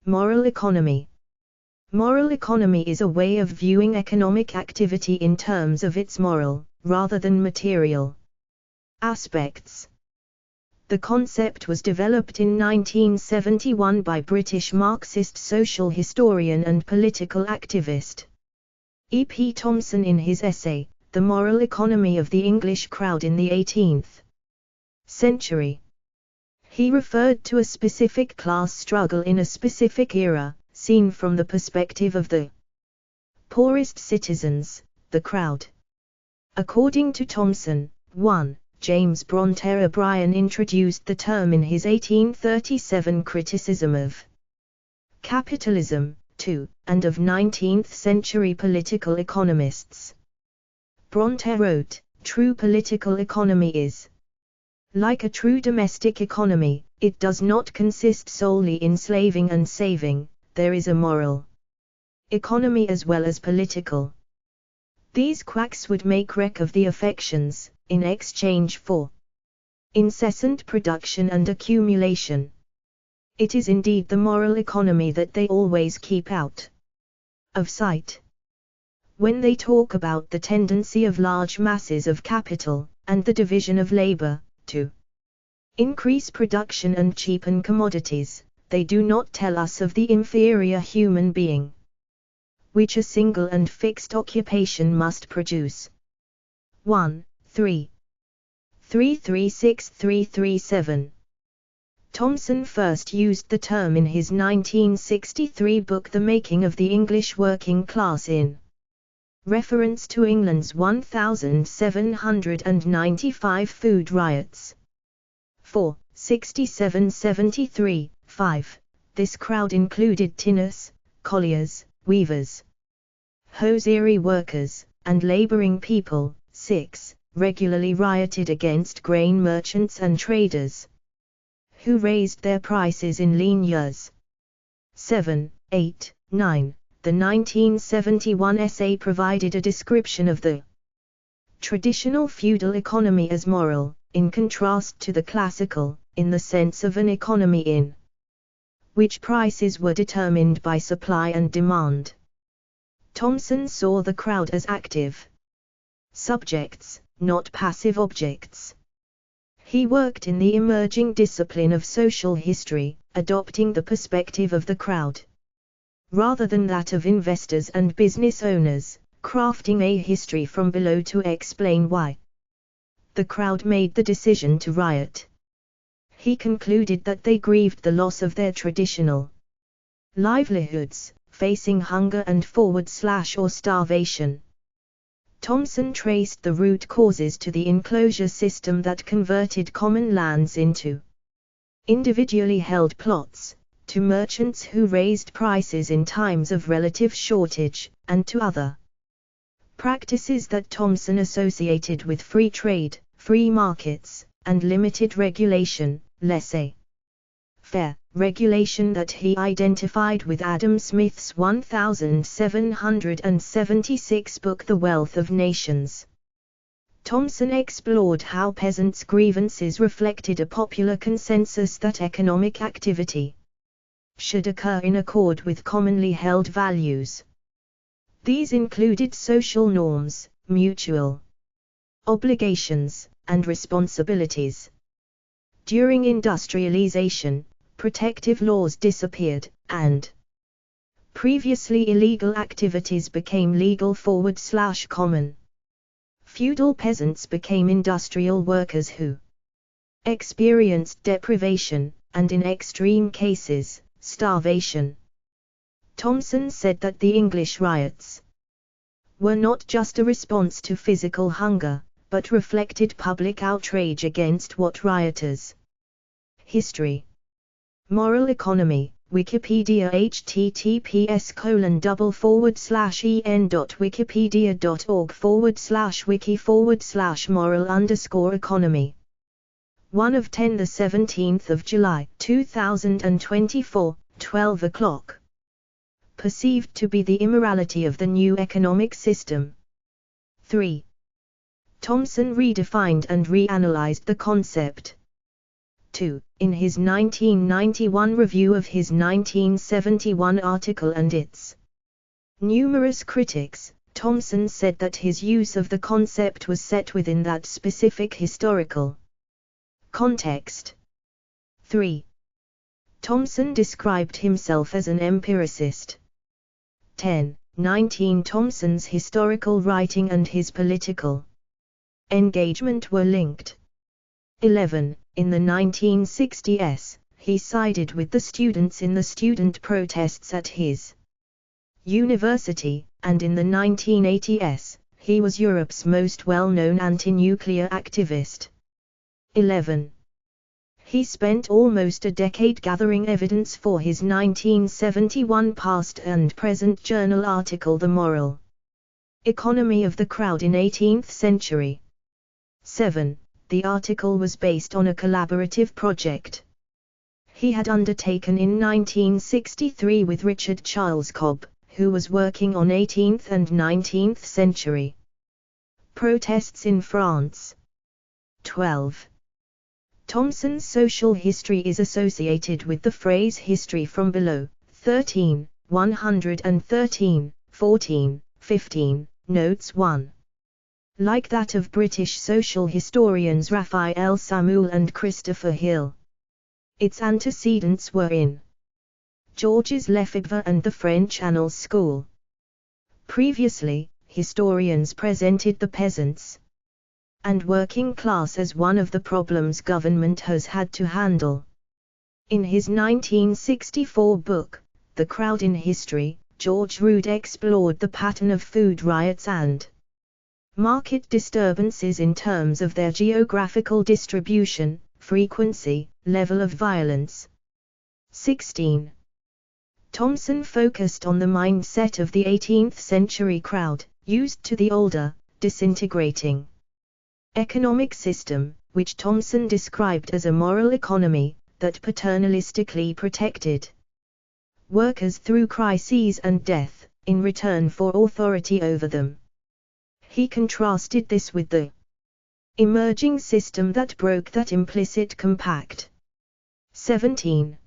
Moral economy. Moral economy is a way of viewing economic activity in terms of its moral, rather than material, aspects. The concept was developed in 1971 by British Marxist social historian and political activist E. P. Thompson in his essay, The Moral Economy of the English Crowd in the 18th Century. He referred to a specific class struggle in a specific era, seen from the perspective of the poorest citizens, the crowd. According to Thompson, 1. James Bronte O'Brien introduced the term in his 1837 criticism of capitalism, 2, and of 19th-century political economists. Bronte wrote, "True political economy is like a true domestic economy, it does not consist solely in slaving and saving, there is a moral economy as well as political. These quacks would make wreck of the affections, in exchange for incessant production and accumulation. It is indeed the moral economy that they always keep out of sight when they talk about the tendency of large masses of capital, and the division of labor, to increase production and cheapen commodities. They do not tell us of the inferior human being which a single and fixed occupation must produce." 1, 3. 336-337. Thompson first used the term in his 1963 book The Making of the English Working Class in reference to England's 1795 food riots. 4, 67-73, 5. This crowd included tinners, colliers, weavers, hosiery workers, and laboring people. 6. Regularly rioted against grain merchants and traders, who raised their prices in lean years. 7, 8, 9. The 1971 essay provided a description of the traditional feudal economy as moral, in contrast to the classical, in the sense of an economy in which prices were determined by supply and demand. Thompson saw the crowd as active subjects, not passive objects. He worked in the emerging discipline of social history, adopting the perspective of the crowd rather than that of investors and business owners, crafting a history from below to explain why the crowd made the decision to riot. He concluded that they grieved the loss of their traditional livelihoods, facing hunger and or starvation. Thompson traced the root causes to the enclosure system that converted common lands into individually held plots, to merchants who raised prices in times of relative shortage, and to other practices that Thompson associated with free trade, free markets, and limited regulation, laissez-faire regulation that he identified with Adam Smith's 1776 book The Wealth of Nations. Thompson explored how peasants' grievances reflected a popular consensus that economic activity should occur in accord with commonly held values. These included social norms, mutual obligations, and responsibilities. During industrialization, protective laws disappeared, and previously illegal activities became legal / common. Feudal peasants became industrial workers who experienced deprivation, and in extreme cases, starvation. Thompson said that the English riots were not just a response to physical hunger, but reflected public outrage against what rioters. History. Moral economy, Wikipedia https://en.wikipedia.org/wiki/moral_economy 1 of 10 the 17th of July 2024 12 o'clock. Perceived to be the immorality of the new economic system. 3. Thompson redefined and reanalyzed the concept 2. In his 1991 review of his 1971 article and its numerous critics, Thomson said that his use of the concept was set within that specific historical context. 3. Thomson described himself as an empiricist. 10. 19. Thomson's historical writing and his political engagement were linked. 11. In the 1960s, he sided with the students in the student protests at his university, and in the 1980s, he was Europe's most well-known anti-nuclear activist. 11. He spent almost a decade gathering evidence for his 1971 past and present journal article The Moral Economy of the Crowd in 18th Century. 7. The article was based on a collaborative project he had undertaken in 1963 with Richard Charles Cobb, who was working on 18th and 19th century protests in France. 12. Thomson's social history is associated with the phrase history from below, 13, 113, 14, 15, notes 1. Like that of British social historians Raphael Samuel and Christopher Hill. Its antecedents were in Georges Lefebvre and the French Annals School. Previously, historians presented the peasants and working class as one of the problems government has had to handle. In his 1964 book, The Crowd in History, George Rood explored the pattern of food riots and market disturbances in terms of their geographical distribution, frequency, level of violence. 16. Thomson focused on the mindset of the 18th century crowd, used to the older, disintegrating economic system, which Thomson described as a moral economy, that paternalistically protected workers through crises and death, in return for authority over them. He contrasted this with the emerging system that broke that implicit compact. 17.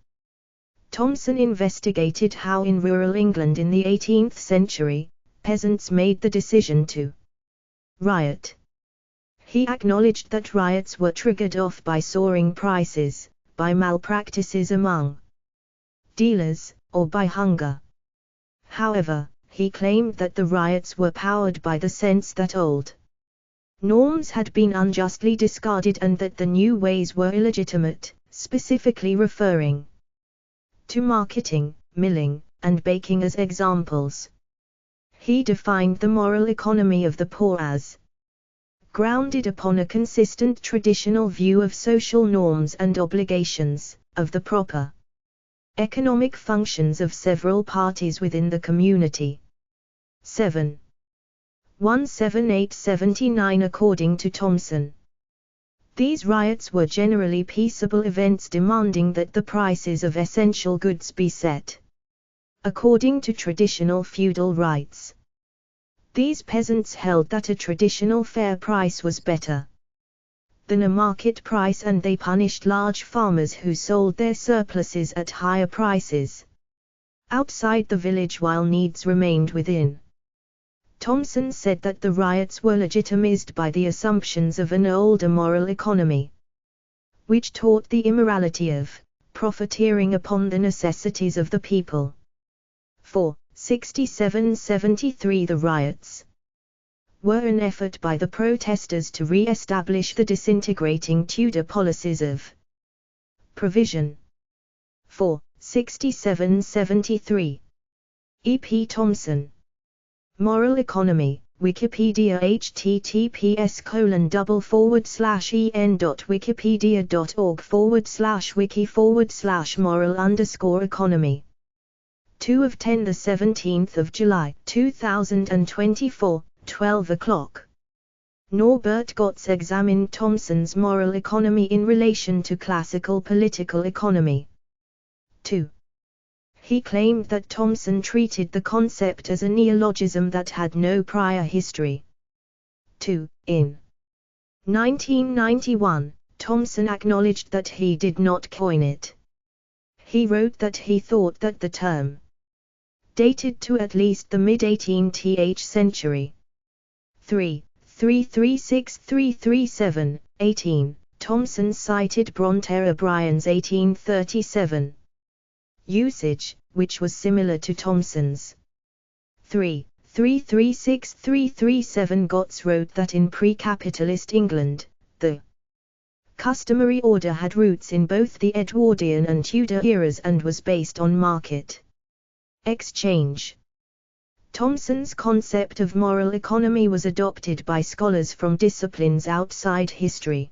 Thomson investigated how in rural England in the 18th century, peasants made the decision to riot. He acknowledged that riots were triggered off by soaring prices, by malpractices among dealers, or by hunger. However, he claimed that the riots were powered by the sense that old norms had been unjustly discarded and that the new ways were illegitimate, specifically referring to marketing, milling, and baking as examples. He defined the moral economy of the poor as grounded upon a consistent traditional view of social norms and obligations, of the proper economic functions of several parties within the community. 7. 17879 According to Thomson, these riots were generally peaceable events demanding that the prices of essential goods be set according to traditional feudal rights. These peasants held that a traditional fair price was better than a market price, and they punished large farmers who sold their surpluses at higher prices outside the village while needs remained within. Thomson said that the riots were legitimized by the assumptions of an older moral economy, which taught the immorality of profiteering upon the necessities of the people. 4. 6773 The riots were an effort by the protesters to re-establish the disintegrating Tudor policies of provision. 4. 6773 E. P. Thomson. Moral Economy, Wikipedia https://en.wikipedia.org/wiki/moral_economy 2 of 10 the 17th of July 2024 12 o'clock. Norbert Gotz examined Thomson's moral economy in relation to classical political economy. 2. He claimed that Thomson treated the concept as a neologism that had no prior history. 2. In 1991, Thomson acknowledged that he did not coin it. He wrote that he thought that the term dated to at least the mid-18th century. 336-337, 18, Thomson cited Bronte O'Brien's 1837 usage, which was similar to Thomson's. 336-337 Gotts wrote that in pre-capitalist England, the customary order had roots in both the Edwardian and Tudor eras and was based on market exchange. Thomson's concept of moral economy was adopted by scholars from disciplines outside history,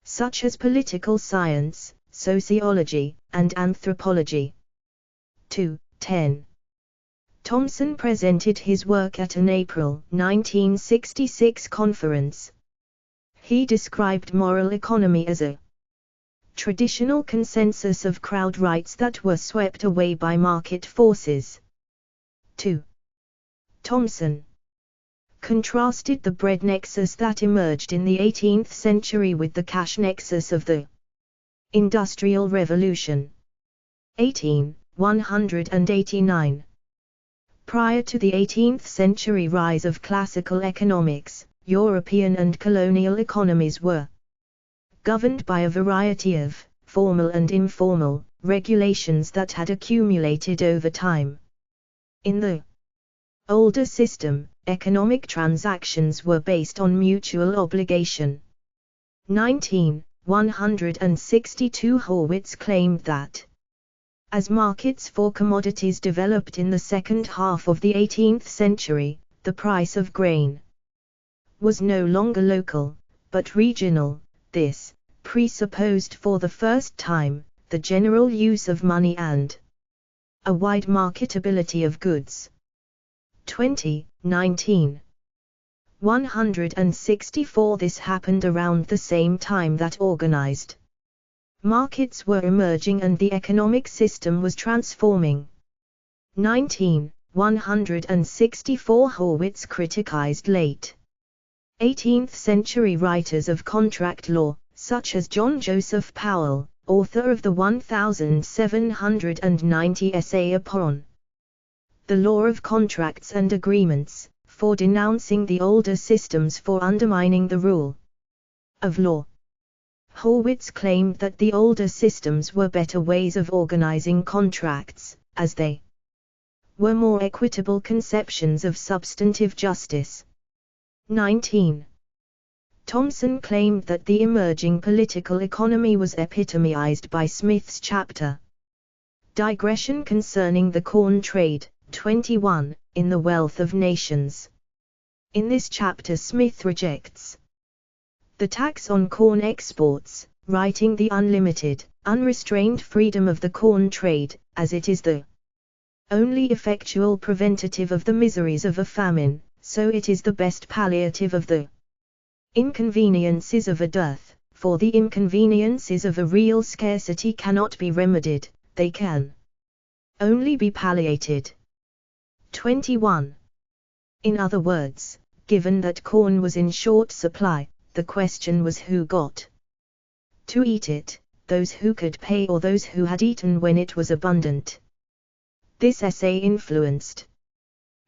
such as political science, sociology, and anthropology. 2:10. Thomson presented his work at an April 1966 conference. He described moral economy as a traditional consensus of crowd rights that were swept away by market forces. 2. Thomson contrasted the bread nexus that emerged in the 18th century with the cash nexus of the Industrial Revolution. 189. Prior to the 18th century rise of classical economics, European and colonial economies were governed by a variety of formal and informal regulations that had accumulated over time. In the older system, economic transactions were based on mutual obligation. 162 Horwitz claimed that as markets for commodities developed in the second half of the 18th century, the price of grain was no longer local, but regional. This presupposed for the first time the general use of money and a wide marketability of goods. 19. 164 This happened around the same time that organized markets were emerging and the economic system was transforming. 164 Horwitz criticized late 18th century writers of contract law, such as John Joseph Powell, author of the 1790 essay upon the law of contracts and agreements, for denouncing the older systems for undermining the rule of law. Horwitz claimed that the older systems were better ways of organizing contracts, as they were more equitable conceptions of substantive justice. 19. Thomson claimed that the emerging political economy was epitomized by Smith's chapter Digression concerning the corn trade, 21, in The Wealth of Nations. In this chapter Smith rejects the tax on corn exports, writing the unlimited, unrestrained freedom of the corn trade, as it is the only effectual preventative of the miseries of a famine, so it is the best palliative of the inconveniences of a dearth, for the inconveniences of a real scarcity cannot be remedied, they can only be palliated. 21. In other words, given that corn was in short supply, the question was who got to eat it, those who could pay or those who had eaten when it was abundant. This essay influenced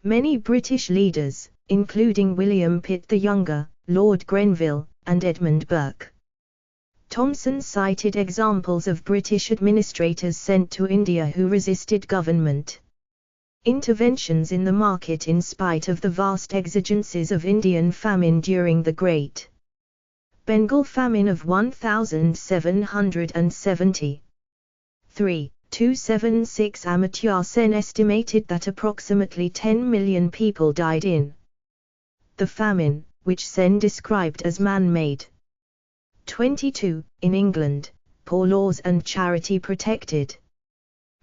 many British leaders, including William Pitt the Younger, Lord Grenville, and Edmund Burke. Thomson cited examples of British administrators sent to India who resisted government interventions in the market in spite of the vast exigencies of Indian famine during the Great Bengal Famine of 1770. 276 Amartya Sen estimated that approximately 10 million people died in the famine, which Sen described as man-made. 22. In England, poor laws and charity protected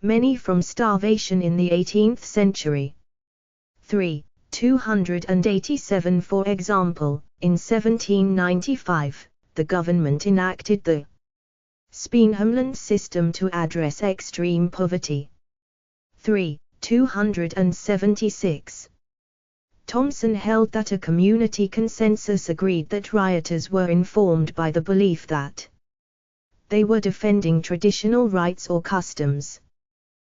many from starvation in the 18th century. 287 For example, in 1795, the government enacted the Speenhamland system to address extreme poverty. 276. Thomson held that a community consensus agreed that rioters were informed by the belief that they were defending traditional rights or customs.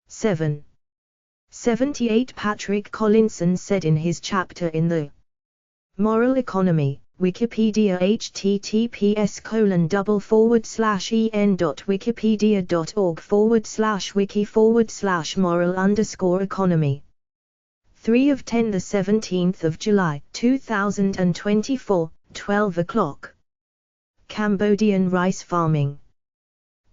78 Patrick Collinson said in his chapter in the Moral Economy, Wikipedia https://en.wikipedia.org/wiki/moral_economy 3 of 10 the 17th of July 2024 12 o'clock Cambodian rice farming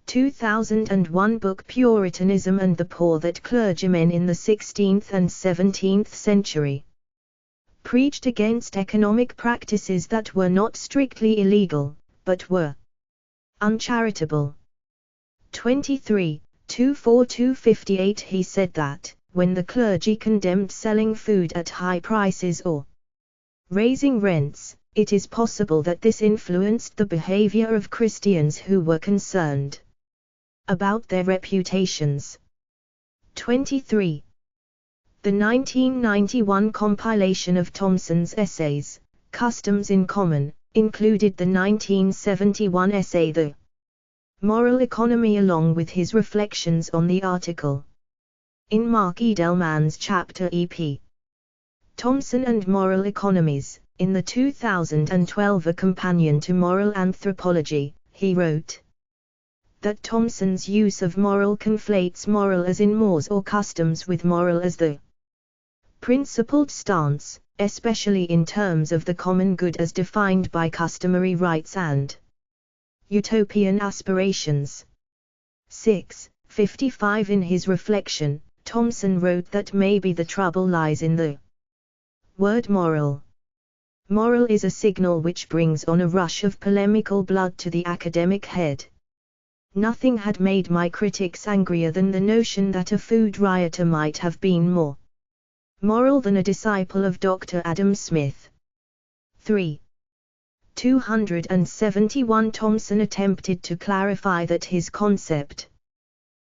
2001 book Puritanism and the Poor that clergymen in the 16th and 17th century preached against economic practices that were not strictly illegal, but were uncharitable. 23, 242-58 He said that, when the clergy condemned selling food at high prices or raising rents, it is possible that this influenced the behavior of Christians who were concerned about their reputations. 23. The 1991 compilation of Thomson's essays, Customs in Common, included the 1971 essay The Moral Economy along with his reflections on the article in Mark Edelman's chapter E.P. Thomson and Moral Economies. In the 2012 A Companion to Moral Anthropology, he wrote that Thomson's use of moral conflates moral as in mores or customs with moral as the principled stance, especially in terms of the common good as defined by customary rights and utopian aspirations. 55 In his reflection, Thomson wrote that maybe the trouble lies in the word moral. Moral is a signal which brings on a rush of polemical blood to the academic head. Nothing had made my critics angrier than the notion that a food rioter might have been more moral than a disciple of Dr. Adam Smith. 3. 271 Thomson attempted to clarify that his concept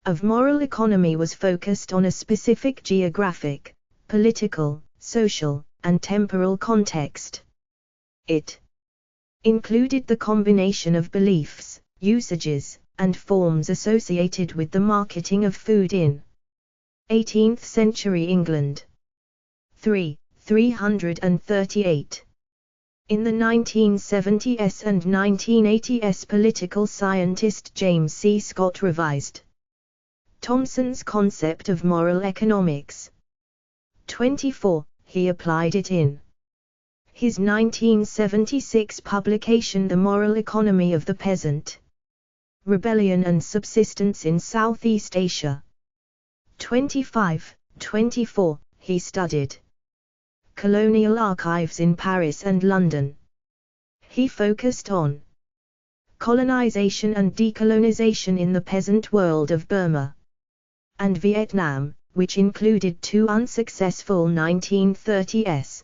of moral economy was focused on a specific geographic, political, social, and temporal context. It included the combination of beliefs, usages, and forms associated with the marketing of food in 18th century England. 338. In the 1970s and 1980s political scientist James C. Scott revised Thomson's concept of moral economics. 24. He applied it in his 1976 publication The Moral Economy of the Peasant, Rebellion and Subsistence in Southeast Asia. 24. He studied colonial archives in Paris and London. He focused on colonization and decolonization in the peasant world of Burma and Vietnam, which included two unsuccessful 1930s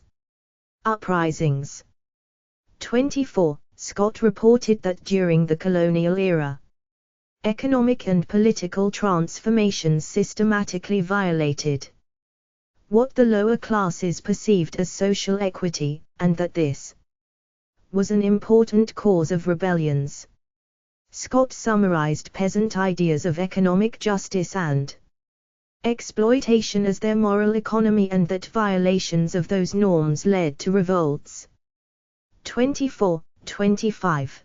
uprisings. 24. Scott reported that during the colonial era, economic and political transformations systematically violated what the lower classes perceived as social equity, and that this was an important cause of rebellions. Scott summarized peasant ideas of economic justice and exploitation as their moral economy and that violations of those norms led to revolts. 25.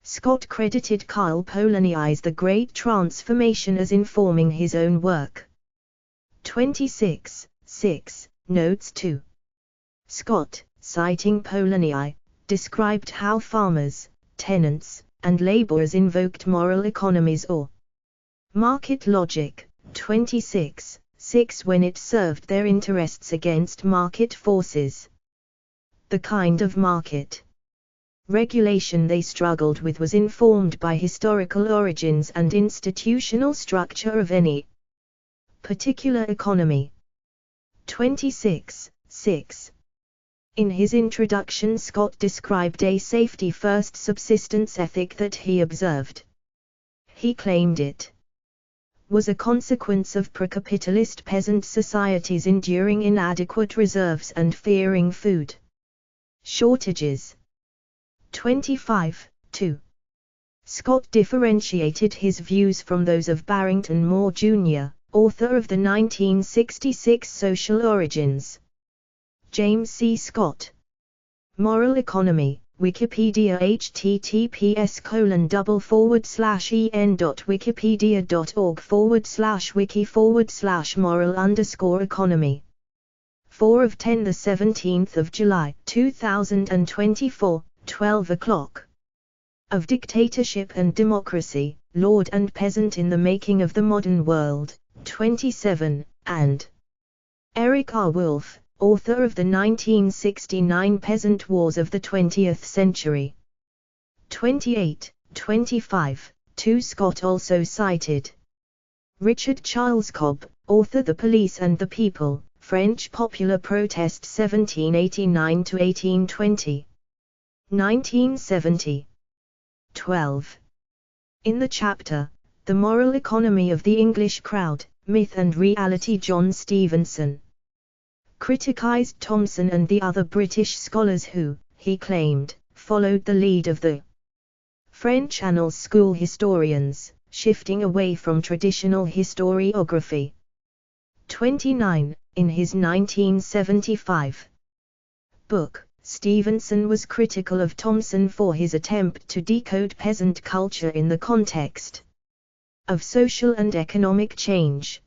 Scott credited Karl Polanyi's The Great Transformation as informing his own work. 26. Notes 2. Scott, citing Polanyi, described how farmers, tenants, and laborers invoked moral economies or market logic. 26. When it served their interests against market forces. The kind of market regulation they struggled with was informed by historical origins and institutional structure of any particular economy. 26. In his introduction, Scott described a safety-first subsistence ethic that he observed. He claimed it was a consequence of pre-capitalist peasant societies enduring inadequate reserves and fearing food shortages. 25. Scott differentiated his views from those of Barrington Moore Jr., author of the 1966 Social Origins. James C. Scott. Moral Economy, Wikipedia https://en.wikipedia.org/wiki/moral_economy. 4 of 10 the 17th of July 2024, 12 o'clock. Of Dictatorship and Democracy, Lord and Peasant in the Making of the Modern World, 27, and Eric R. Wolfe, author of the 1969 Peasant Wars of the 20th Century. 28, 25, 2 Scott also cited Richard Charles Cobb, author The Police and the People, French Popular Protest 1789–1820. 1970. 12. In the chapter, The Moral Economy of the English Crowd, Myth and Reality, John Stevenson criticized Thomson and the other British scholars who, he claimed, followed the lead of the French Annals school historians, shifting away from traditional historiography. 29. In his 1975 book, Stevenson was critical of Thomson for his attempt to decode peasant culture in the context of social and economic change.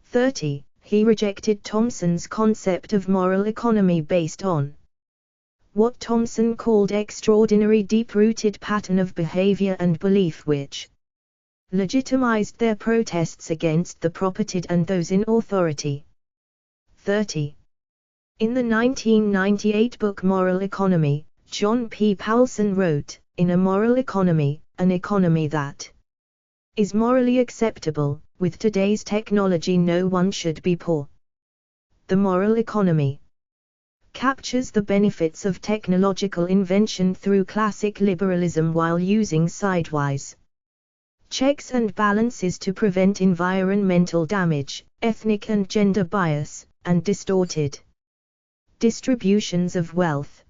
30. He rejected Thomson's concept of moral economy based on what Thomson called extraordinary deep-rooted pattern of behavior and belief which legitimized their protests against the propertied and those in authority. 30. In the 1998 book Moral Economy, John P. Powelson wrote, "In a moral economy, an economy that is morally acceptable, with today's technology no one should be poor." The moral economy captures the benefits of technological invention through classic liberalism while using sidewise checks and balances to prevent environmental damage, ethnic and gender bias, and distorted distributions of wealth.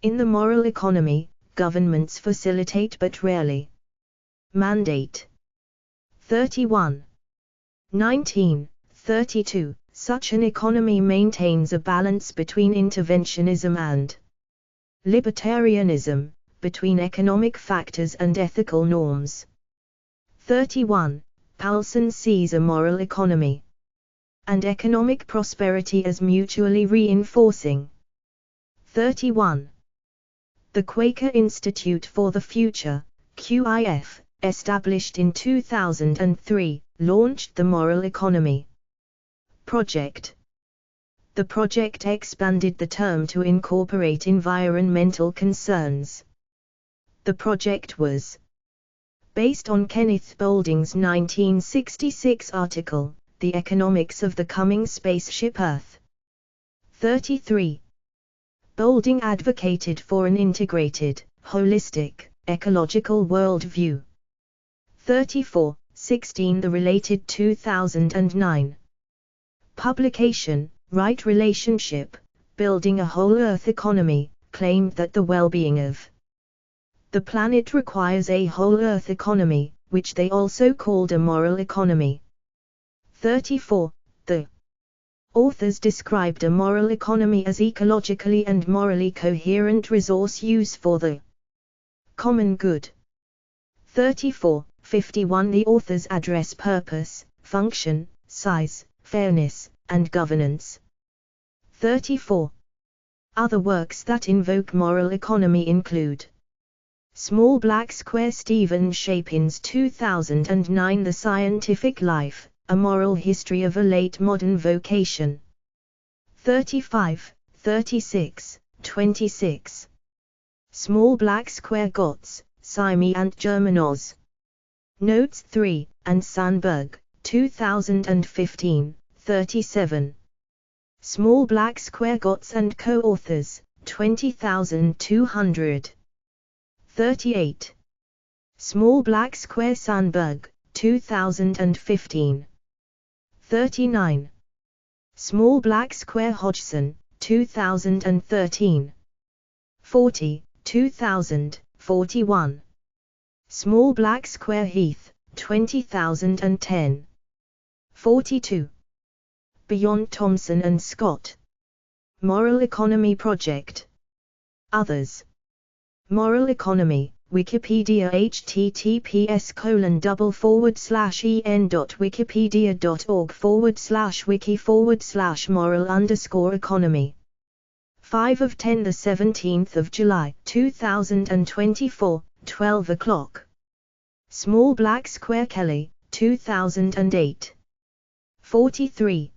In the moral economy, governments facilitate but rarely mandate. 31. 1932. Such an economy maintains a balance between interventionism and libertarianism, between economic factors and ethical norms. 31. Powelson sees a moral economy and economic prosperity as mutually reinforcing. 31. The Quaker Institute for the Future, QIF, established in 2003, launched the Moral Economy Project. The project expanded the term to incorporate environmental concerns. The project was based on Kenneth Boulding's 1966 article, The Economics of the Coming Spaceship Earth. 33. Boulding advocated for an integrated, holistic, ecological worldview. 34. 16. The related 2009 publication, Right Relationship, Building a Whole Earth Economy, claimed that the well-being of the planet requires a whole Earth economy, which they also called a moral economy. 34. The authors described a moral economy as ecologically and morally coherent resource use for the common good. 34. 51. The authors address purpose, function, size, fairness, and governance. 34. Other works that invoke moral economy include Small Black Square, Stephen Shapin's 2009 The Scientific Life, A Moral History of a Late Modern Vocation. 35, 36, 26. Small Black Square, Gotts, Sime and Germanos. Notes 3, and Sandberg, 2015, 37. Small Black Square, Gotts and co-authors, 20,200. 38. Small Black Square, Sandberg, 2015. 39. Small Black Square, Hodgson, 2013. 40, 2000, 41. Small Black Square Heath, 2010. 42. Beyond Thomson and Scott. Moral Economy Project. Others. Moral Economy, Wikipedia https://en.wikipedia.org/wiki/moral_economy. 5 of 10 the 17th of July 2024, 12 o'clock. Small Black Square Kelly, 2008. 43.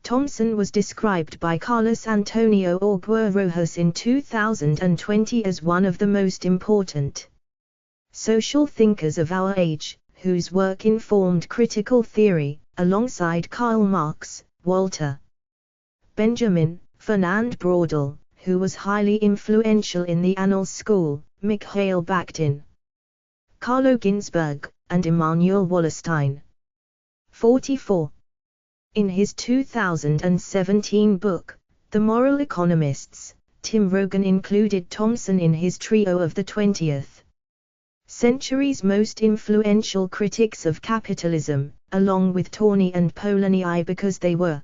Thomson was described by Carlos Antonio Orgua Rojas in 2020 as one of the most important social thinkers of our age, whose work informed critical theory, alongside Karl Marx, Walter Benjamin, Fernand Braudel, who was highly influential in the Annals School, Mikhail Bakhtin, Carlo Ginzburg, and Immanuel Wallerstein. 44. In his 2017 book, The Moral Economists, Tim Rogan included Thomson in his trio of the 20th century's most influential critics of capitalism, along with Tawney and Polanyi because they were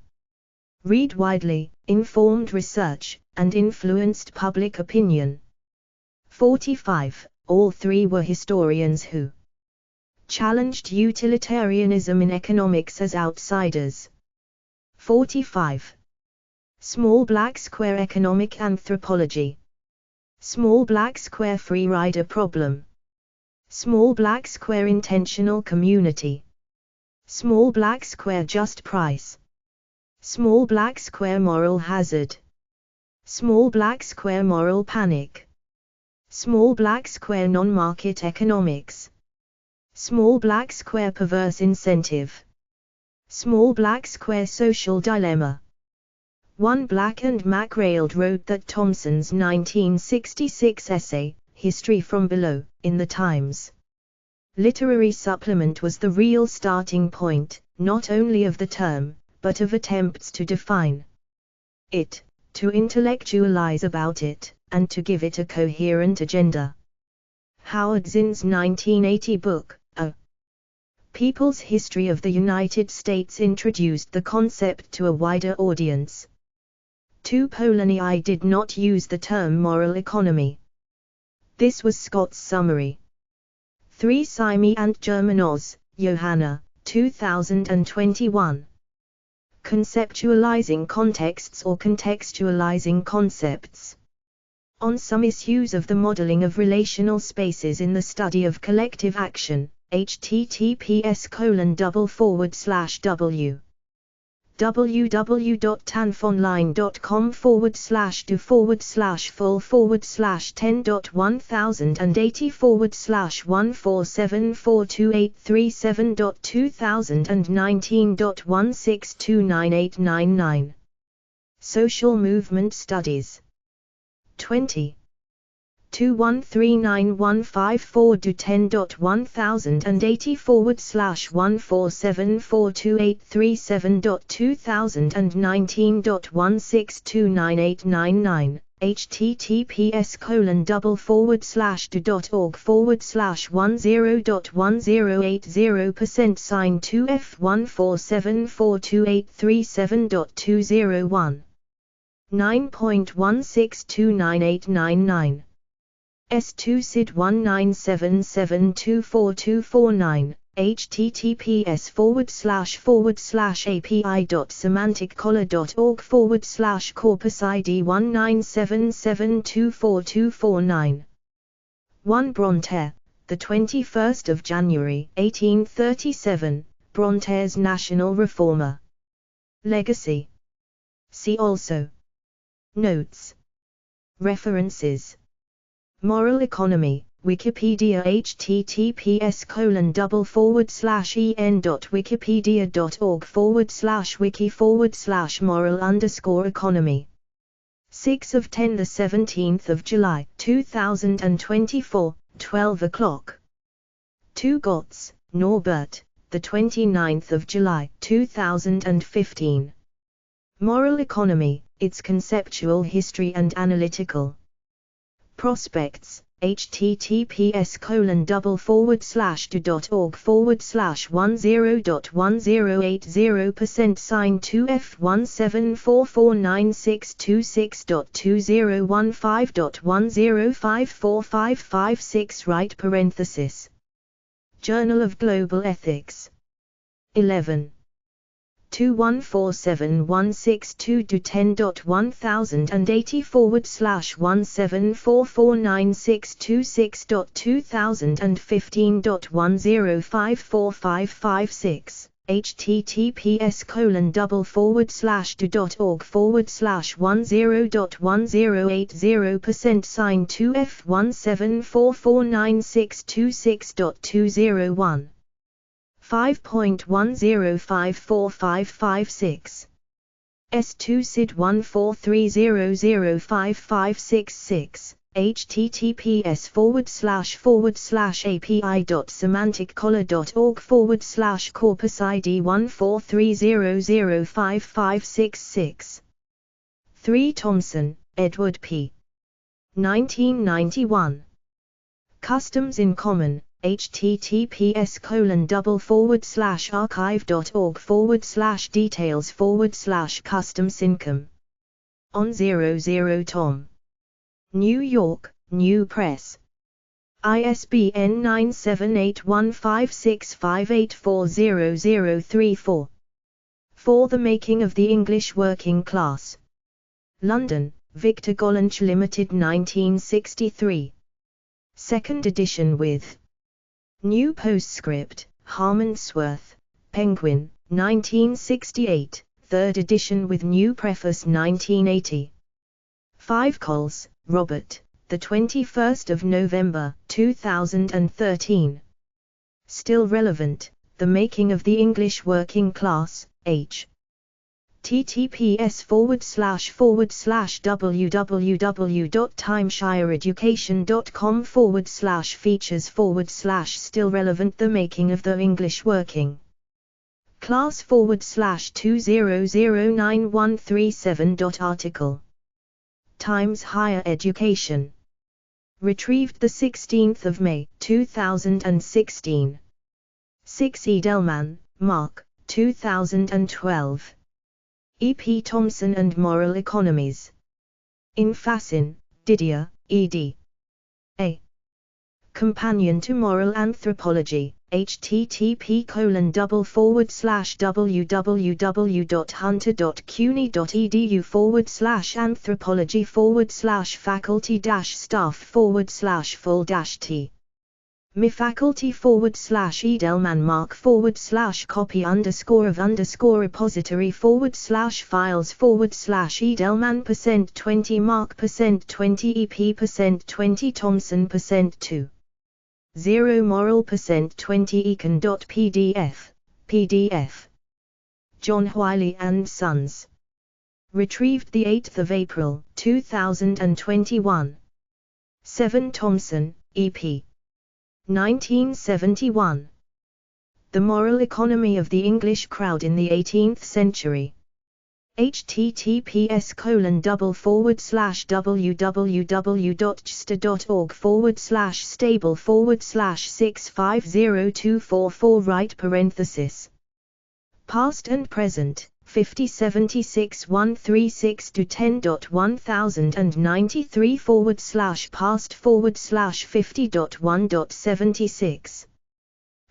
read widely, informed research, and influenced public opinion. 45. All three were historians who challenged utilitarianism in economics as outsiders. 45. Small Black Square Economic Anthropology. Small Black Square Free Rider Problem. Small Black Square Intentional Community. Small Black Square Just Price. Small Black Square Moral Hazard. Small Black Square Moral Panic. Small Black Square Non-Market Economics. Small Black Square Perverse Incentive. Small Black Square Social Dilemma. 1. Black and McRailed wrote that Thomson's 1966 essay, History from Below, in the Times Literary Supplement was the real starting point, not only of the term, but of attempts to define it, to intellectualize about it, and to give it a coherent agenda. Howard Zinn's 1980 book, A People's History of the United States, introduced the concept to a wider audience. 2. Polanyi did not use the term moral economy. This was Scott's summary. 3. Simi and Germanoz, Johanna, 2021. Conceptualizing Contexts or Contextualizing Concepts. On some issues of the modeling of relational spaces in the study of collective action, https://www.tanfonline.com/do/10.1080/1474283/1019.16298999. Social Movement Studies. 20. 2139154do10.1080/1474283/1019.16298999, https://do.org/1.10.1080% sign 2f1474283/7.201. 9.16298999. S2 SID 1977242449, https://api.semanticcolor.org/corpus ID 1977242449. 1. Bronte, the 21st of January 1837, Bronte's National Reformer. Legacy. See also. Notes. References. Moral Economy, Wikipedia https://en.wikipedia.org/wiki/moral_economy. 6 of 10 the 17th of July 2024, 12 o'clock. 2. Gotz, Norbert, the 29th of July 2015. Moral Economy, Its Conceptual History and Analytical Prospects, https://do.org/10.1080% sign 2F17449626.2015.10545556 right parenthesis. Journal of Global Ethics. 11. 2147162.10.109626.2015.10545556, https://do.org/10.1080% sign 2F17449626.201. 5.10545556. S2 SID 143005566, https://api.semanticcollar.org/corpus ID 143005566. 3. Thomson, Edward P. 1991. Customs in Common, https://archive.org/details/customs-income. On 00 Tom. New York, New Press. ISBN 9781565840034. 4. The Making of the English Working Class. London, Victor Gollancz Limited 1963. Second edition with new postscript, Harmonsworth, Penguin, 1968, third edition with new preface 1980. 5. Coles, Robert, the 21st of November, 2013. Still relevant, The Making of the English Working Class, H. https://www.timeshireeducation.com/features/ still relevant The Making of the English Working Class /20091137. Times Higher Education. Retrieved 16 May 2016. 6. Edelman, Mark, 2012. E. P. Thompson and Moral Economies. In Fassin, Didier, ed. A. Companion to Moral Anthropology, http://www.hunter.cuny.edu/anthropology/faculty-staff/full-t. Me faculty /Edelman Mark /copy_of_repository/files/Edelman %20 Mark %20 EP %20 Thompson %2. 0 Moral %20 econ.pdf, PDF. John Wiley and Sons. Retrieved 8 April 2021. 7 Thompson, EP. 1971. The Moral Economy of the English Crowd in the 18th Century. https://www.gster.org/stable/6502444 right parenthesis. Past and Present, 5076-136-to-10.1093/past/50.1.76.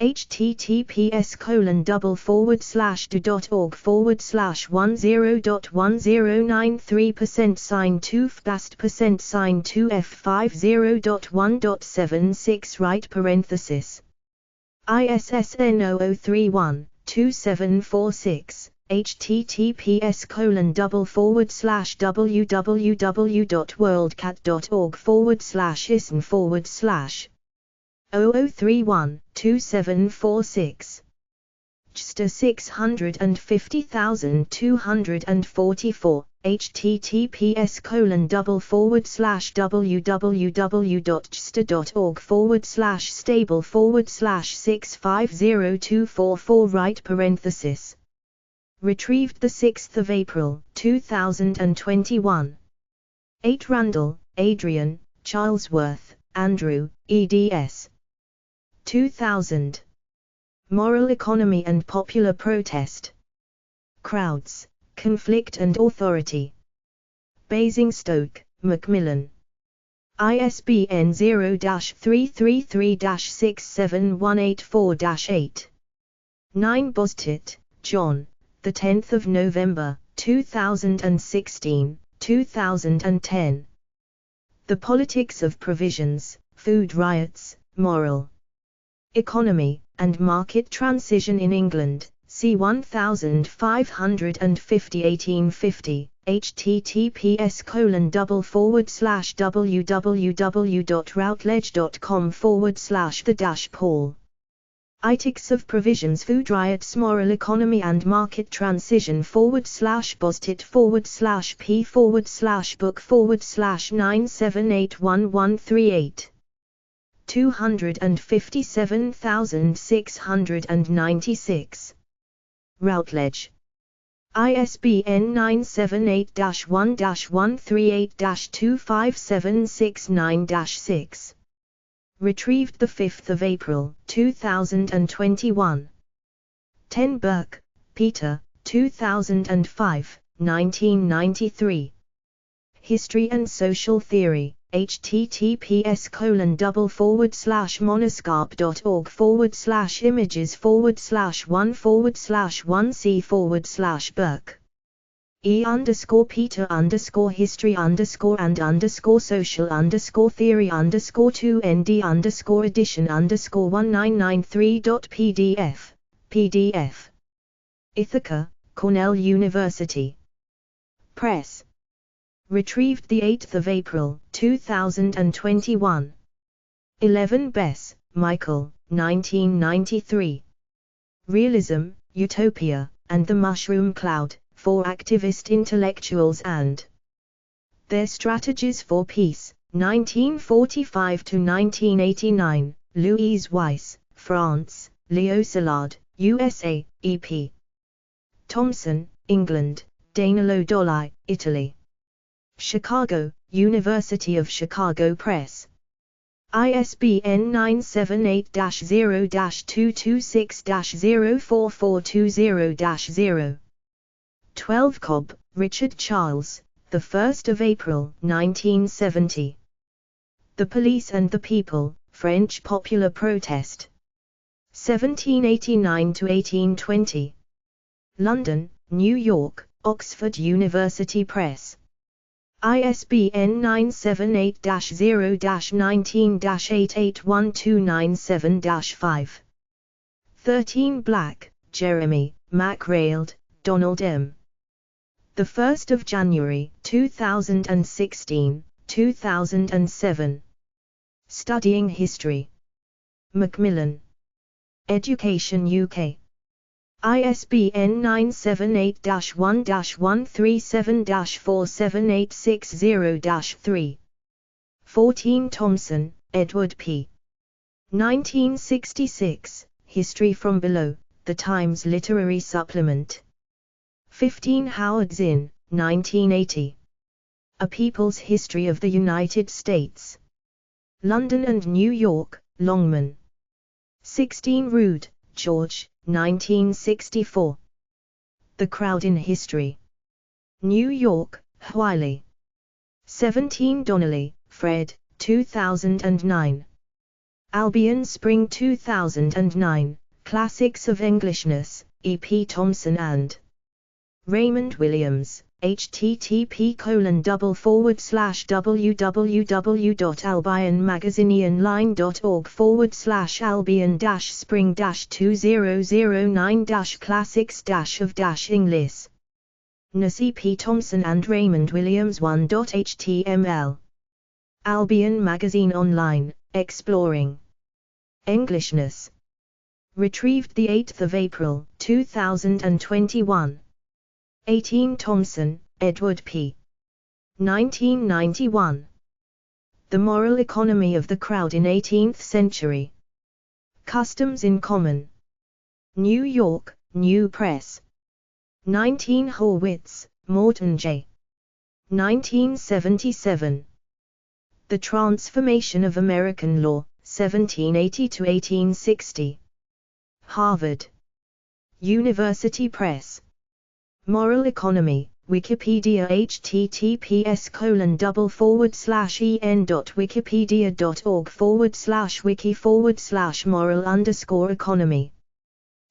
https://do.org/10.1093% sign 2f sign 2f50.1.76 right parenthesis. ISSN 0031-2746, https://www.worldcat.org/isn/. 0031-2746. JSTOR 650244, https://www.gster.org/stable/6502444 right parenthesis. Retrieved 6 April 2021. 8 Randall, Adrian, Charlesworth, Andrew, eds. 2000. Moral Economy and Popular Protest. Crowds, Conflict and Authority. Basingstoke, Macmillan. ISBN 0-333-67184-8. 9 Bostit, John, the 10th of November, 2016, 2010. The Politics of Provisions, Food Riots, Moral Economy, and Market Transition in England, c. 1550 1850, https://www.routledge.com/the-Paul. Itics of Provisions, Food Riots, Moral Economy and Market Transition /Bostit/p/book/9781138. 257,696. Routledge. ISBN 978-1-138-25769-6. Retrieved 5 April, 2021. 10 Burke, Peter, 2005, 1993. History and Social Theory, https://monoscarp.org/images/1/1c/Burke. E_Peter_history_2ND_edition_1993.pdf, PDF. Ithaca, Cornell University Press. Retrieved 8 April, 2021. 11 Bess, Michael, 1993. Realism, Utopia, and the Mushroom Cloud, for Activist Intellectuals and Their Strategies for Peace, 1945–1989, Louise Weiss, France, Leo Szilard, USA, E.P. Thompson, England, Danilo Dolli, Italy. Chicago, University of Chicago Press. ISBN 978-0-226-04420-0. 12 Cobb, Richard Charles, 1 April 1970. The Police and the People, French Popular Protest. 1789–1820. London, New York, Oxford University Press. ISBN 978-0-19-881297-5. 13 Black, Jeremy, MacRailed, Donald M. 1 January 2016, 2007. Studying History. Macmillan. Education UK. ISBN 978-1-137-47860-3. 14 Thomson, Edward P. 1966, History from Below, The Times Literary Supplement. 15 Howard Zinn, 1980. A People's History of the United States. London and New York, Longman. 16 Rood, George, 1964. The Crowd in History. New York, Wiley. 17 Donnelly, Fred, 2009. Albion Spring 2009, Classics of Englishness, E.P. Thompson and Raymond Williams. http://www.albion-magazinian-line.org/albion-spring-2009-classics-of-English. E.P. Thompson and Raymond Williams 1.html. Albion Magazine Online, Exploring Englishness. Retrieved 8 April, 2021. 18 Thomson, Edward P. 1991. The Moral Economy of the Crowd in 18th Century. Customs in Common. New York, New Press. 19 Horwitz, Morton J. 1977. The Transformation of American Law, 1780 to 1860. Harvard University Press. Moral Economy, Wikipedia https://en.wikipedia.org/wiki/moral_economy.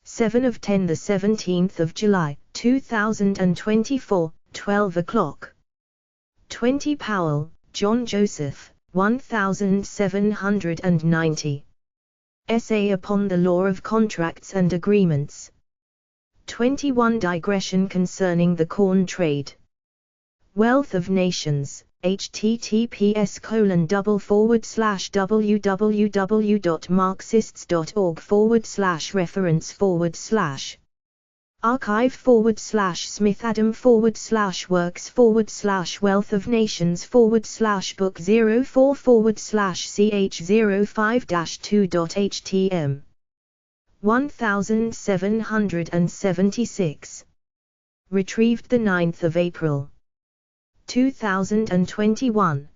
7 of 10 the 17th of July, 2024, 12 o'clock. 20 Powell, John Joseph, 1790. Essay upon the Law of Contracts and Agreements. 21 Digression concerning the Corn Trade. Wealth of Nations, https://www.marxists.org/reference/ archive/smithadam/works/wealth of nations /book 04/ch05-2.htm 1776. Retrieved 9 April 2021.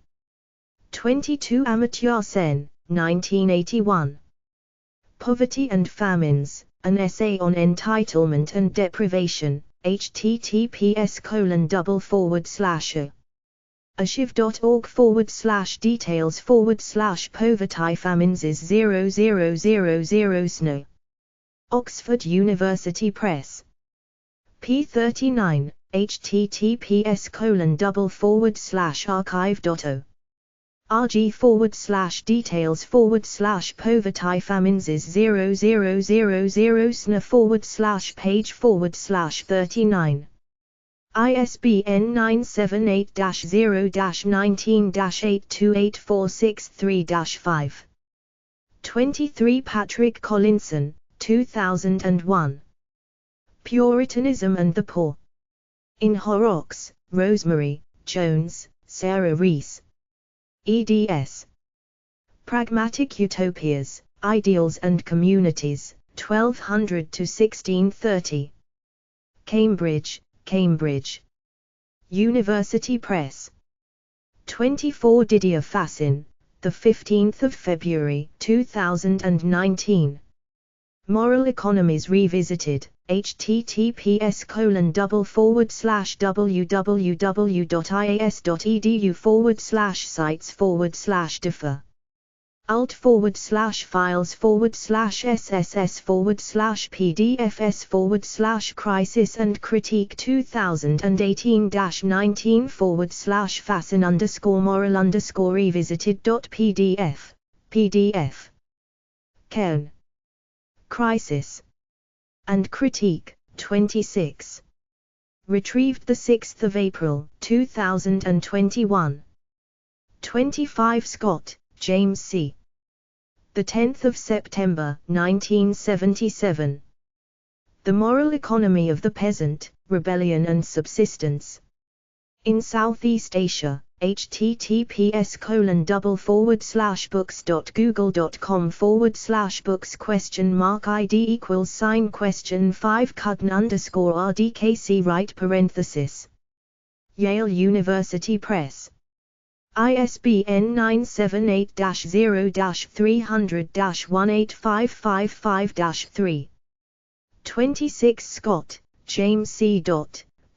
22 Amartya Sen, 1981. Poverty and Famines, an essay on entitlement and deprivation, https://archive.org/details/poverty famines is 0000 snow. Oxford University Press. p. 39, https://archive.org. rg/details/poverty famines is 0000 sna/page/39. ISBN 978-0-19-828463-5. 23 Patrick Collinson, 2001. Puritanism and the Poor. In Horrocks, Rosemary, Jones, Sarah Rees. eds. Pragmatic Utopias, Ideals and Communities, 1200 to 1630. Cambridge, Cambridge. University Press. 24 Didier Fassin, the 15th of February, 2019. Moral Economies Revisited, https://www.ias.edu/sites/differ. alt/files/sss/pdfs/crisis and critique 2018-19/fassin_moral_revisited.pdf, PDF. Cairn. Crisis and Critique, 26. Retrieved 6 April, 2021. 25 Scott, James C. 10 September, 1977. The Moral Economy of the Peasant, Rebellion and Subsistence. In Southeast Asia, https://books.google.com/books?ID=$5 right parenthesis. Yale University Press. ISBN 978-0-300-18555-3. 26 Scott, James C.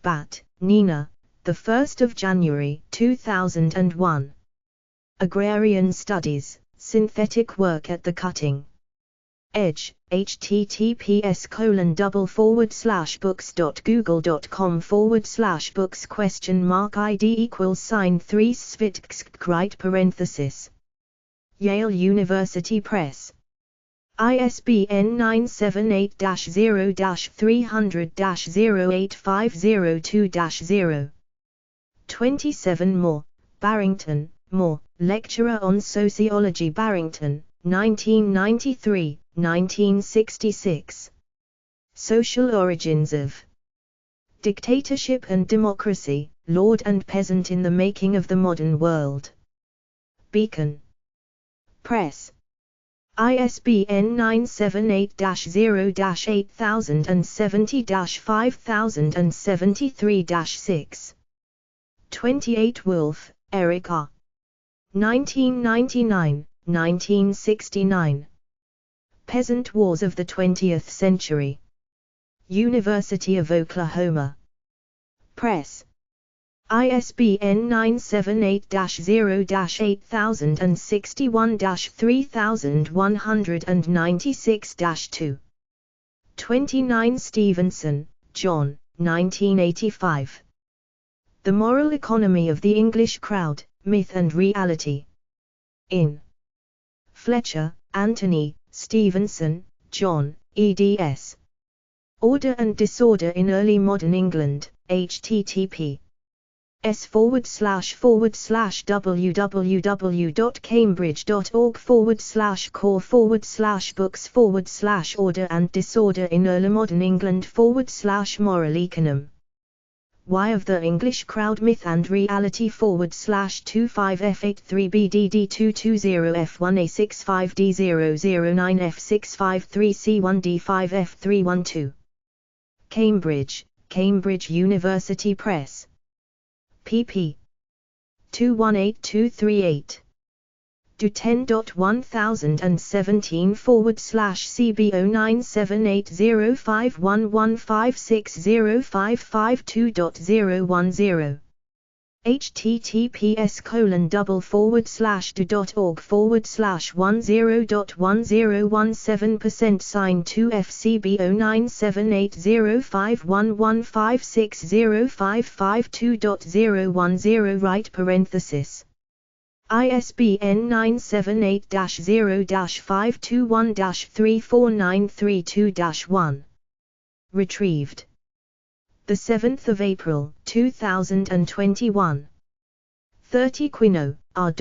Batt, Nina, 1 January 2001. Agrarian Studies, Synthetic Work at the Cutting Edge, https://books.google.com/books?ID=$3 right parenthesis. Yale University Press. ISBN 978-0-300-08502-0. 27 Moore, Barrington, Moore, Lecturer on Sociology Barrington, 1993, 1966. Social Origins of Dictatorship and Democracy, Lord and Peasant in the Making of the Modern World. Beacon Press. ISBN 978-0-8070-5073-6. 28 Wolf, Eric R. 1999, 1969. Peasant Wars of the 20th Century. University of Oklahoma Press. ISBN 978-0-8061-3196-2. 29 Stevenson, John, 1985. The Moral Economy of the English Crowd, Myth and Reality. In Fletcher, Anthony, Stevenson, John, eds. Order and Disorder in Early Modern England, http s//www.cambridge.org/core/books/order and Disorder in Early Modern England /moral econom. Why of the English Crowd Myth and Reality /25F8-3BDD220F1A65D009F653C1D5F312. Cambridge, Cambridge University Press. pp. 218238. Do 10.1000/CBO9780511560552.010. https://do.org/10.1017% sign 2 FCBO9780511560552.010 right parenthesis. ISBN 978-0-521-34932-1. Retrieved. 7 April, 2021. 30 Quino, R.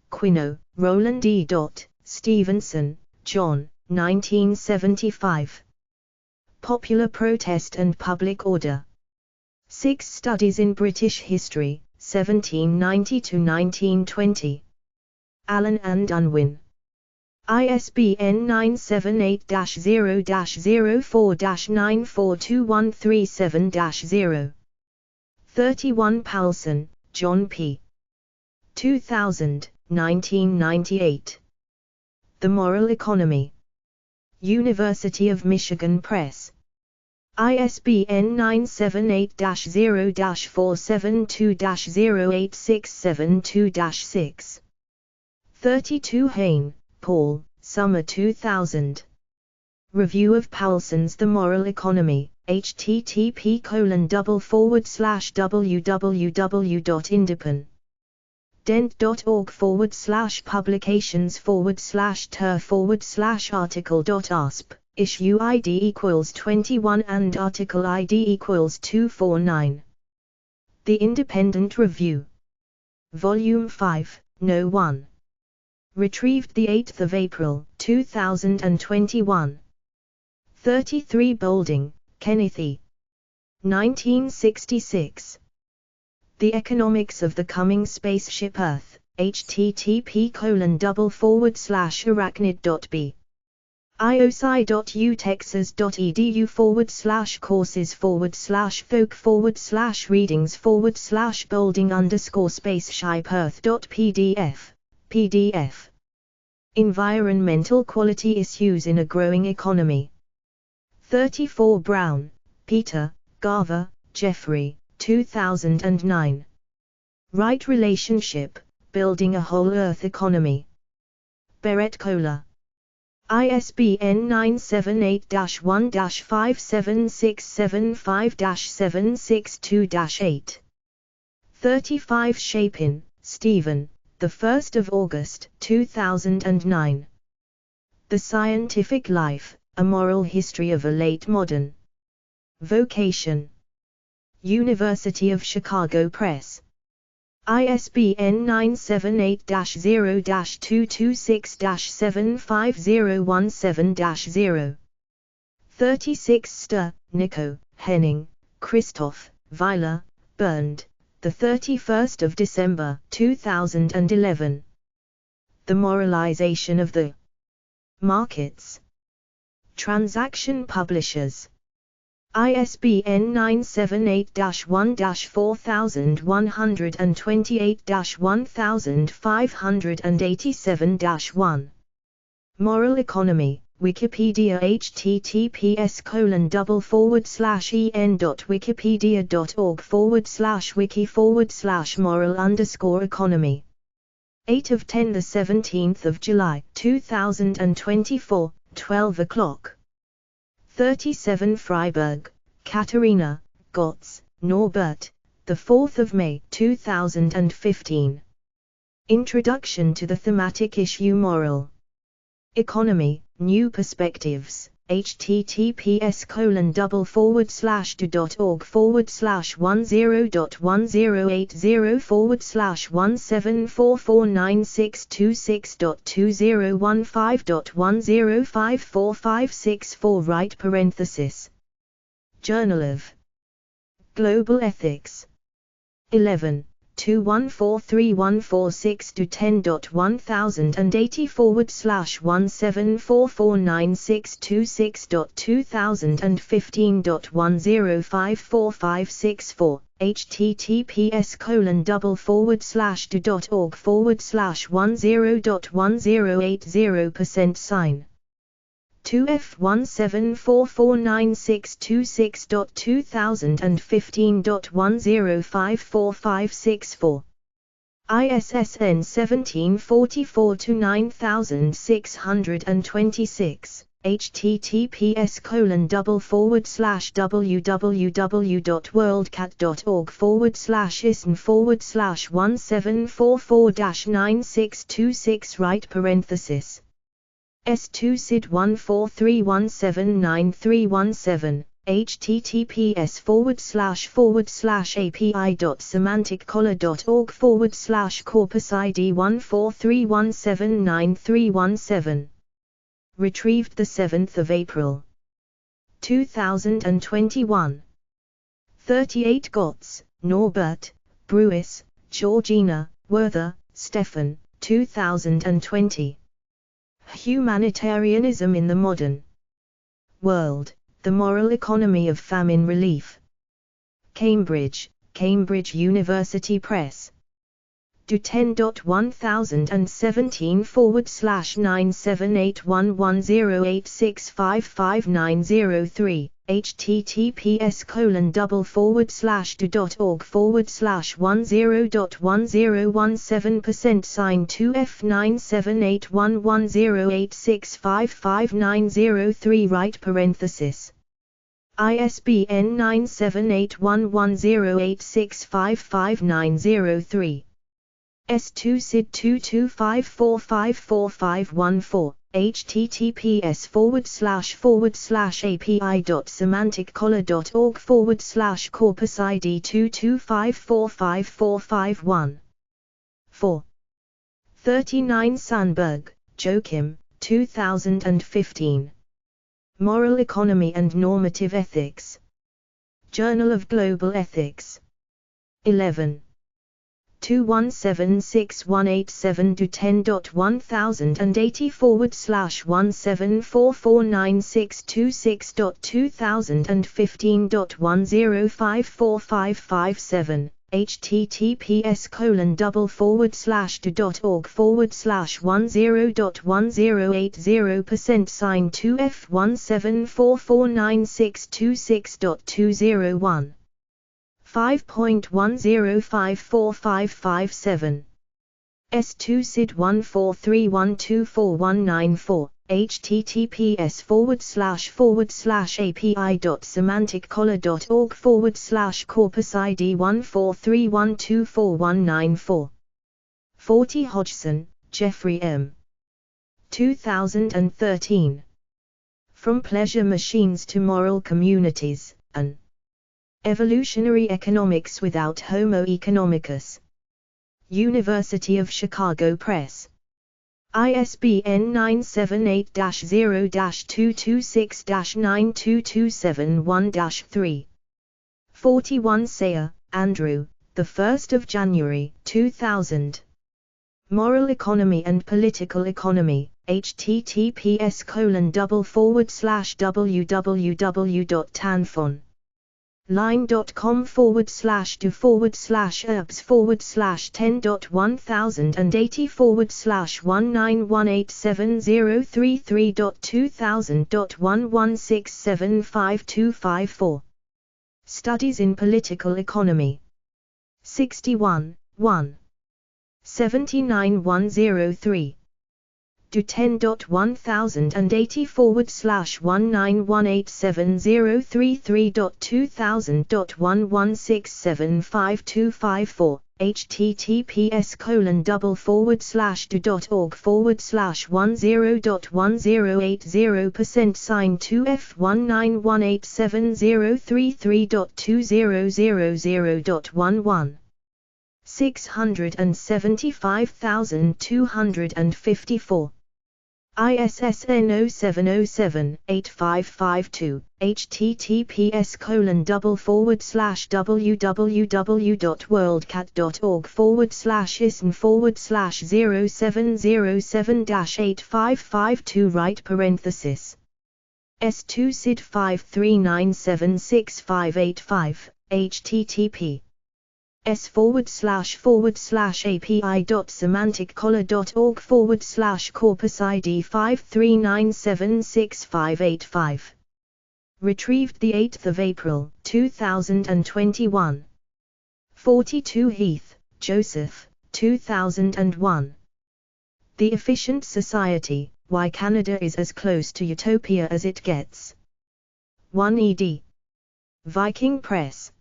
Quino, Roland E. Stevenson, John, 1975. Popular Protest and Public Order. 6 Studies in British History, 1790–1920. Allen and Unwin. ISBN 978-0-04-942137-0. 31 Powelson, John P. 2000, 1998. The Moral Economy. University of Michigan Press. ISBN 978-0-472-08672-6. 32 Hain, Paul, Summer 2000. Review of Powelson's The Moral Economy, http://www.independent.org/publications/ter/article.asp. Issue ID equals 21 and article ID equals 249. The Independent Review. Volume 5, No. 1. Retrieved 8 April, 2021. 33 Boulding, Kenneth E. 1966. The Economics of the Coming Spaceship Earth, http://arachnid.b. ioci.utexas.edu/courses/folk/readings/boulding_spaceship-earth.pdf. PDF. Environmental Quality Issues in a Growing Economy. 34 Brown, Peter, Garver, Jeffrey, 2009. Right Relationship, Building a Whole Earth Economy. Beret-Kohler. ISBN 978-1-57675-762-8. 35 Shapin, Stephen, 1 August 2009. The Scientific Life, A Moral History of a Late Modern Vocation. University of Chicago Press. ISBN 978-0-226-75017-0. 36 Ster, Nico, Henning, Christoph, Weiler, Bernd, 31 December 2011. The Moralization of the Markets. Transaction Publishers. ISBN 978-1-4128-1587-1. Moral Economy, Wikipedia https://en.wikipedia.org/wiki/moral_economy. 8 of 10 the 17th of July 2024, 12 o'clock. 37 Freiburg, Katharina, Gotz, Norbert, the 4th of May 2015. Introduction to the thematic issue Moral Economy, New Perspectives, https://do.org/10.10849626.2015.105.10545664 right parenthesis. Journal of Global Ethics. 11. 2143146-10.1084/174496266.2015.10545664, https://do.org/10.1080% sign. 2F17449626.2015.10545664. ISSN 1744-9626, https://www.worldcat.org/ISN/1744-9626 right parenthesis. S2 SID 143179317, https://api.semanticcollar.org/corpus ID 143179317. Retrieved 7 April 2021. 38 Gotz, Norbert, Brewis, Georgina, Werther, Stefan, 2020. Humanitarianism in the Modern World, The Moral Economy of Famine Relief. Cambridge, Cambridge University Press. Do 10.1017811086555903, https://do.org/10.1017% sign 2F9781108655903 right parenthesis. ISBN 9781108655903. S2 SID 225454514, https://api.semanticcollar.org/corpus ID 225454551. 4. 39 Sandberg, Joachim, 2015. Moral Economy and Normative Ethics. Journal of Global Ethics. 11. 2176187 do 10.10849626.2015.10545557, https://do.org/10.1080% sign 2F17449626.201. 5.10545557. S2 SID 143124194, https://api.semanticcollar.org/corpus ID 143124194. 40 Hodgson, Jeffrey M. 2013. From Pleasure Machines to Moral Communities, An Evolutionary Economics Without Homo Economicus. University of Chicago Press. ISBN 978-0-226-92271-3. 41 Sayer, Andrew, 1 January 2000. Moral Economy and Political Economy. https://www.tanfon.line.com/10.1080/forward/herbs/10.18003.2001175254. Studies in Political Economy. 61, 1. 79103. Do 10.1080/1918703.2000.116752554. https://do.org/10.1080% sign 2F1918703.2000.11. 675,254. ISSN 0707-8552, https://www.worldcat.org/isn/0707-8552 right parenthesis. S2 SID 539766585, http s//api.semanticcollar.org/corpus ID 539766585. Retrieved 8 April 2021. 42 Heath, Joseph, 2001. The Efficient Society, Why Canada is as Close to Utopia as It Gets. 1 ed. Viking Press.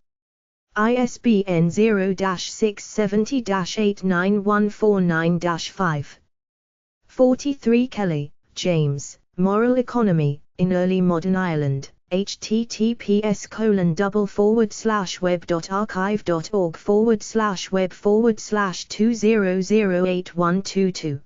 ISBN 0-670-89149-5. 43 Kelly, James, Moral Economy, in Early Modern Ireland, https://web.archive.org/web/20081222.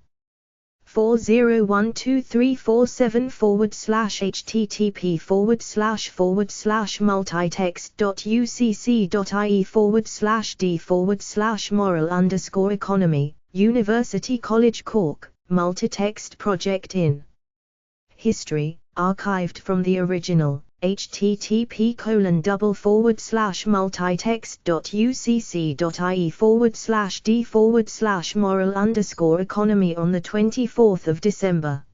4012347//http://multitext.ucc.ie/d/moral_economy, University College Cork, Multitext Project in History, archived from the original, http://multitext.ucc.ie/d/moral_economy on 24 December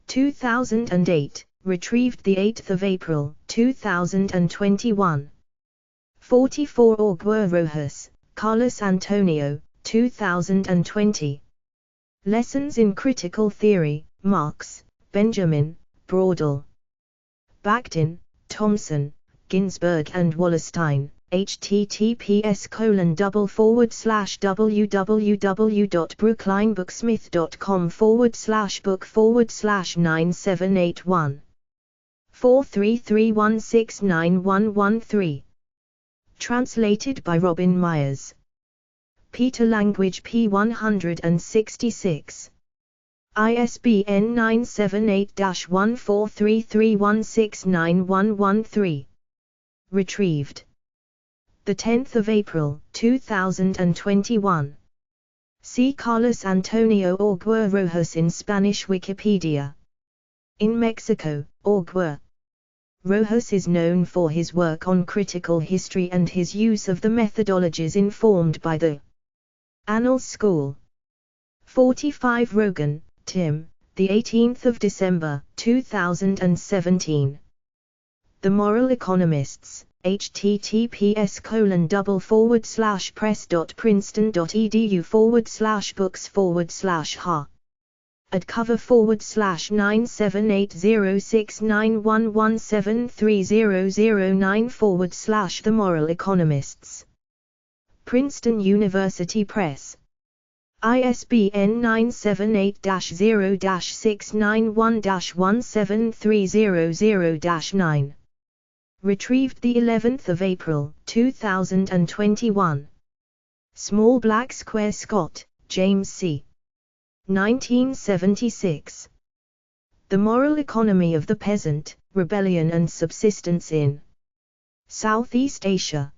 2008, retrieved 8 April 2021. 44 Orgua Rojas, Carlos Antonio, 2020. Lessons in Critical Theory, Marx, Benjamin, Braudel. Bakhtin, Thomson, Ginsberg and Wallerstein, https://brooklinebooksmith.com/book/9781. 433169113. Translated by Robin Myers. Peter Language P166. ISBN 978-1433169113. Retrieved 10 April 2021. See Carlos Antonio Orgua Rojas in Spanish Wikipedia. In Mexico, Orgua Rojas is known for his work on critical history and his use of the methodologies informed by the Annals School. 45 Rogan, Tim, the 18th of December, 2017. The Moral Economists, https://press.princeton.edu/books/ha. At cover /9780691173009 The Moral Economists. Princeton University Press. ISBN 978-0-691-17300-9. Retrieved 11th of April 2021. Small Black Square Scott, James C. 1976. The Moral Economy of the Peasant, Rebellion and Subsistence in Southeast Asia.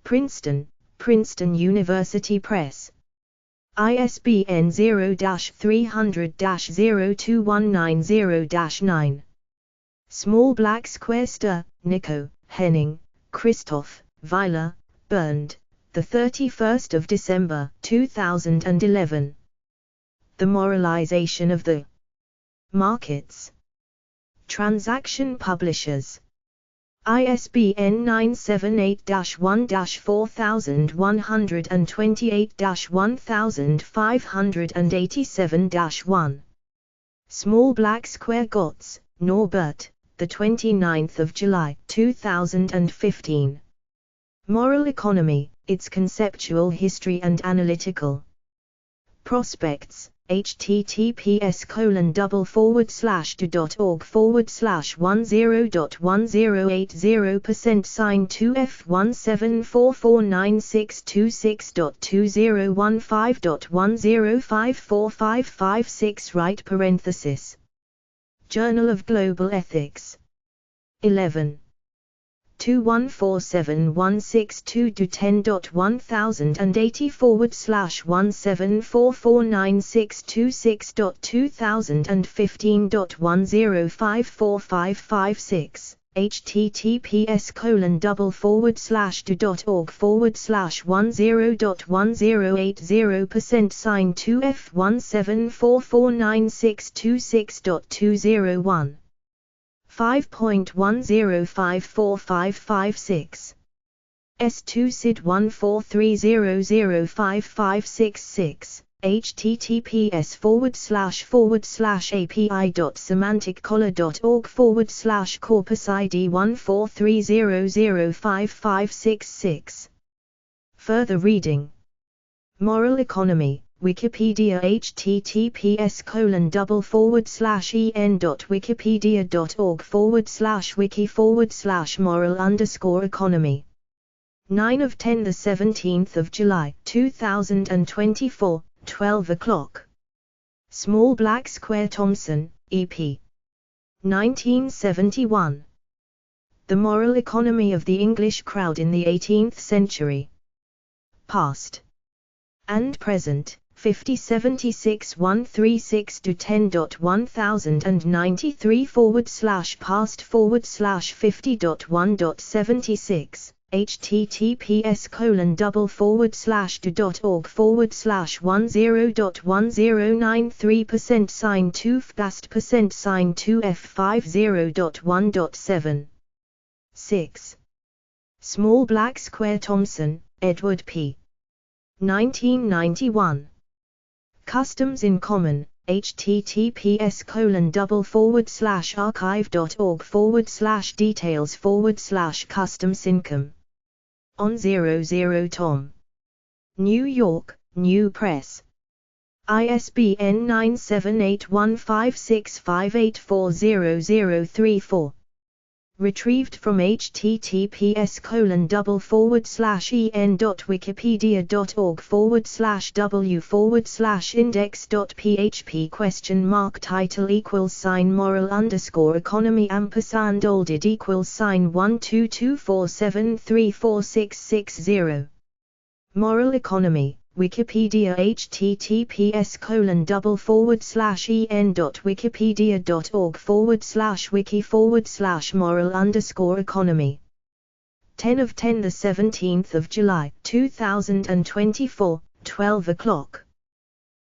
Princeton, Princeton University Press. ISBN 0-300-02190-9. Small Black Square Stir, Nico, Henning, Christoph, Weiler, Bernd, 31 December 2011. The Moralization of the Markets. Transaction Publishers. ISBN 978-1-4128-1587-1. Small Black Square Gotz, Norbert, 29 July 2015. Moral Economy, Its Conceptual History and Analytical Prospects. https://do.org/10.1080% sign 2F17449626.2015.10545556 right Journal of Global Ethics 11. 214716210.108046.2015.10545556 https://do.org/10.1080% sign 2F17449626.201 5.10545556 S2 SID 143005566 https://api.semanticcollar.org/corpus ID 143005566. Further reading. Moral Economy, Wikipedia https://en.wikipedia.org/wiki/moral_economy 9 of 10 the 17th of July 2024 12 o'clock. Small Black Square Thompson, E.P. 1971. The Moral Economy of the English Crowd in the 18th Century. Past and Present, 5076-136-10.1093/past/50.1.76 https://do.org/10.1093% sign 2f sign 2f50.1.7 6. Small Black Square Thompson, Edward P. 1991. Customs in Common, https://archive.org/details/customs income. On 00 Tom. New York, New Press. ISBN 9781565840034. Retrieved from https://en.wikipedia.org/w/index.php title =moral_economy &olded =12247346660. Moral Economy, Wikipedia https://en.wikipedia.org/wiki/moral_economy 10 of 10 the 17th of July 2024 12 o'clock.